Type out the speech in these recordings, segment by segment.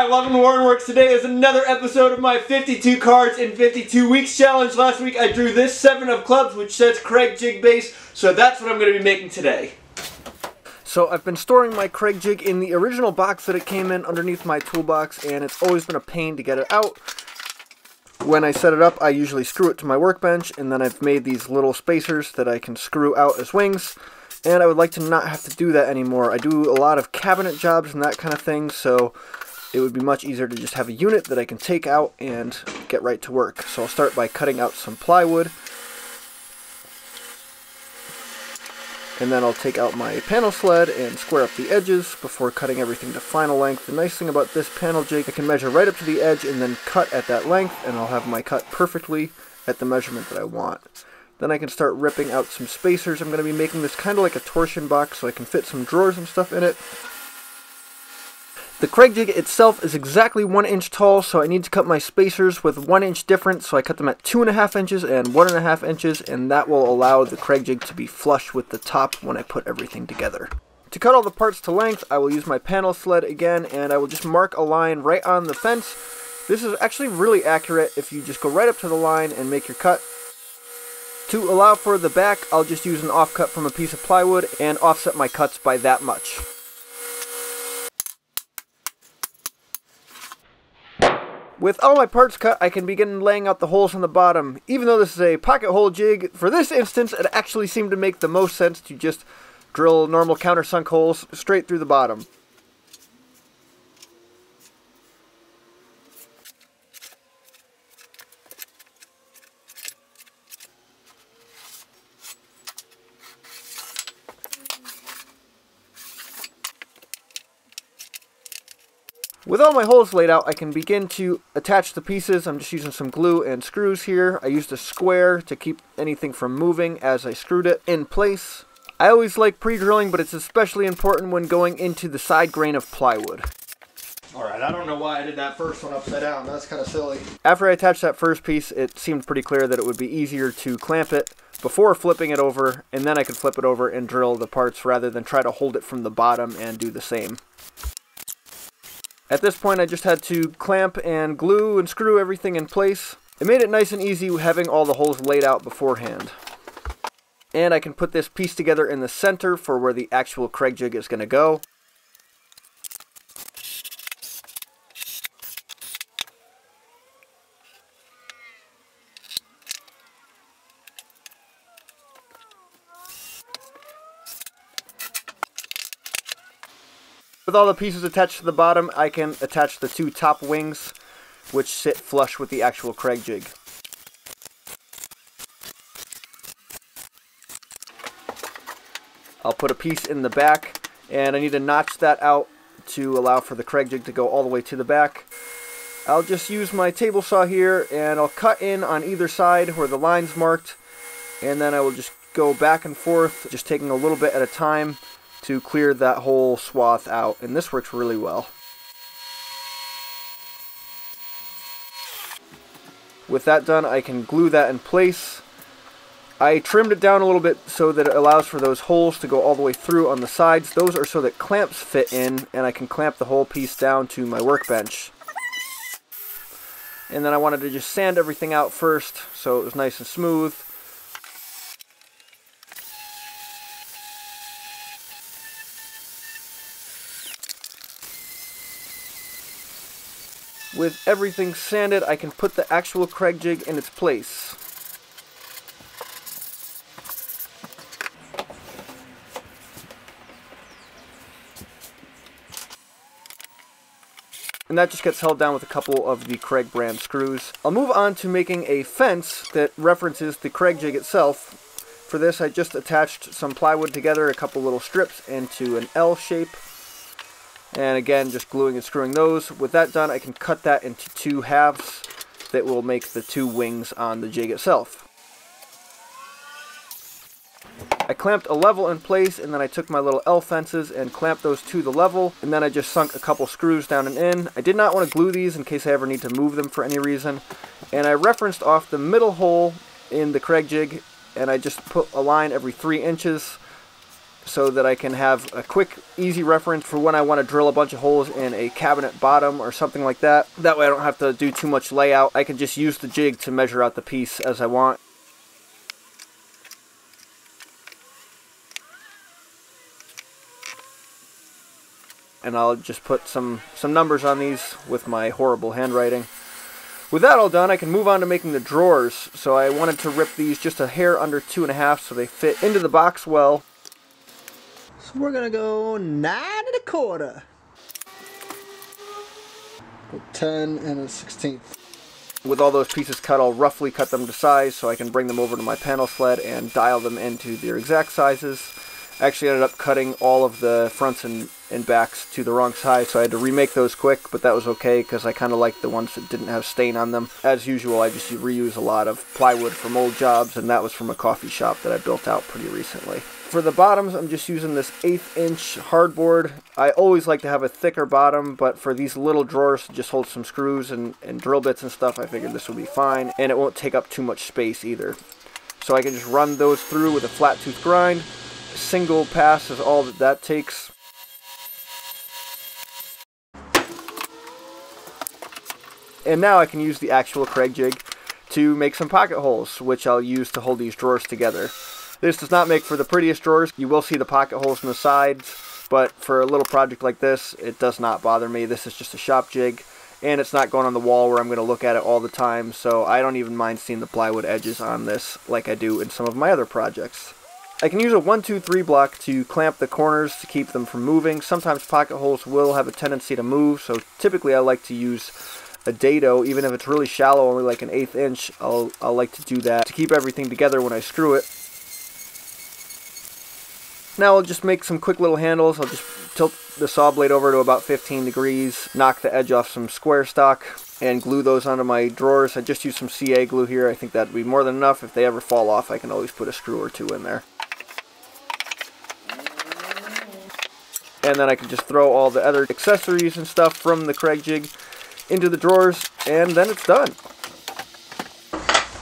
welcome to Werks. Today is another episode of my 52 cards in 52 weeks challenge. Last week I drew this 7 of clubs, which says Kreg Jig base, so that's what I'm going to be making today. So I've been storing my Kreg Jig in the original box that it came in underneath my toolbox, and it's always been a pain to get it out. When I set it up, I usually screw it to my workbench, and then I've made these little spacers that I can screw out as wings. And I would like to not have to do that anymore. I do a lot of cabinet jobs and that kind of thing, so it would be much easier to just have a unit that I can take out and get right to work. So I'll start by cutting out some plywood. And then I'll take out my panel sled and square up the edges before cutting everything to final length. The nice thing about this panel jig, I can measure right up to the edge and then cut at that length, and I'll have my cut perfectly at the measurement that I want. Then I can start ripping out some spacers. I'm going to be making this kind of like a torsion box so I can fit some drawers and stuff in it. The Kreg Jig itself is exactly 1 inch tall, so I need to cut my spacers with 1 inch difference, so I cut them at 2.5 inches and 1.5 inches, and that will allow the Kreg Jig to be flush with the top when I put everything together. To cut all the parts to length, I will use my panel sled again, and I will just mark a line right on the fence. This is actually really accurate if you just go right up to the line and make your cut. To allow for the back, I'll just use an offcut from a piece of plywood and offset my cuts by that much. With all my parts cut, I can begin laying out the holes on the bottom. Even though this is a pocket hole jig, for this instance, it actually seemed to make the most sense to just drill normal countersunk holes straight through the bottom. With all my holes laid out, I can begin to attach the pieces. I'm just using some glue and screws here. I used a square to keep anything from moving as I screwed it in place. I always like pre-drilling, but it's especially important when going into the side grain of plywood. Alright, I don't know why I did that first one upside down. That's kind of silly. After I attached that first piece, it seemed pretty clear that it would be easier to clamp it before flipping it over, and then I could flip it over and drill the parts rather than try to hold it from the bottom and do the same. At this point, I just had to clamp and glue and screw everything in place. It made it nice and easy having all the holes laid out beforehand. And I can put this piece together in the center for where the actual Kreg Jig is going to go. With all the pieces attached to the bottom, I can attach the 2 top wings, which sit flush with the actual Kreg Jig. I'll put a piece in the back, and I need to notch that out to allow for the Kreg Jig to go all the way to the back. I'll just use my table saw here, and I'll cut in on either side where the line's marked, and then I will just go back and forth, just taking a little bit at a time to clear that whole swath out, and this works really well. With that done, I can glue that in place. I trimmed it down a little bit so that it allows for those holes to go all the way through on the sides. Those are so that clamps fit in, and I can clamp the whole piece down to my workbench. And then I wanted to just sand everything out first so it was nice and smooth. With everything sanded, I can put the actual Kreg Jig in its place. And that just gets held down with a couple of the Kreg brand screws. I'll move on to making a fence that references the Kreg Jig itself. For this, I just attached some plywood together, a couple little strips into an L shape. And again, just gluing and screwing those. With that done, I can cut that into 2 halves that will make the 2 wings on the jig itself. I clamped a level in place, and then I took my little L fences and clamped those to the level, and then I just sunk a couple screws down and in. I did not want to glue these in case I ever need to move them for any reason. And I referenced off the middle hole in the Kreg Jig, and I just put a line every 3 inches so that I can have a quick, easy reference for when I want to drill a bunch of holes in a cabinet bottom or something like that. That way I don't have to do too much layout. I can just use the jig to measure out the piece as I want. And I'll just put some numbers on these with my horrible handwriting. With that all done, I can move on to making the drawers. So I wanted to rip these just a hair under 2.5 so they fit into the box well. So we're gonna go 9 1/4. 10 1/16. With all those pieces cut, I'll roughly cut them to size so I can bring them over to my panel sled and dial them into their exact sizes. I actually ended up cutting all of the fronts and backs to the wrong size, so I had to remake those quick, but that was okay because I kind of liked the ones that didn't have stain on them. As usual, I just reuse a lot of plywood from old jobs, and that was from a coffee shop that I built out pretty recently. For the bottoms, I'm just using this 1/8 inch hardboard. I always like to have a thicker bottom, but for these little drawers to just hold some screws and drill bits and stuff, I figured this would be fine, and it won't take up too much space either. So I can just run those through with a flat tooth grind. Single pass is all that takes. And now I can use the actual Kreg jig to make some pocket holes, which I'll use to hold these drawers together. This does not make for the prettiest drawers. You will see the pocket holes on the sides, but for a little project like this, it does not bother me. This is just a shop jig, and it's not going on the wall where I'm going to look at it all the time, so I don't even mind seeing the plywood edges on this like I do in some of my other projects. I can use a 1, 2, 3 block to clamp the corners to keep them from moving. Sometimes pocket holes will have a tendency to move, so typically I like to use a dado, even if it's really shallow, only like an 1/8 inch. I'll like to do that to keep everything together when I screw it. Now I'll just make some quick little handles. I'll just tilt the saw blade over to about 15 degrees, knock the edge off some square stock, and glue those onto my drawers. I just use some CA glue here. I think that'd be more than enough. If they ever fall off, I can always put a screw or two in there. And then I can just throw all the other accessories and stuff from the Kreg jig into the drawers, and then it's done.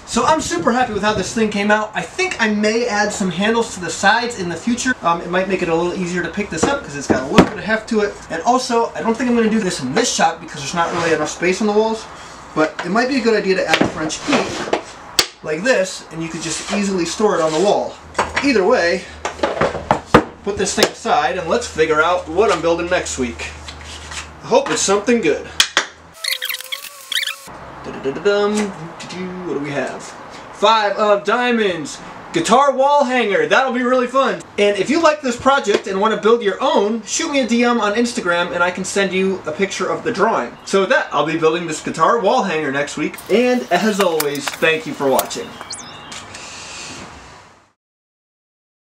So I'm super happy with how this thing came out. I think I may add some handles to the sides in the future. It might make it a little easier to pick this up because it's got a little bit of heft to it. And also, I don't think I'm going to do this in this shop because there's not really enough space on the walls. But it might be a good idea to add a French key like this, and you could just easily store it on the wall. Either way, put this thing aside and let's figure out what I'm building next week. I hope it's something good. What do we have? 5 of diamonds. Guitar wall hanger. That'll be really fun. And if you like this project and want to build your own, shoot me a DM on Instagram and I can send you a picture of the drawing. So with that, I'll be building this guitar wall hanger next week. And as always, thank you for watching.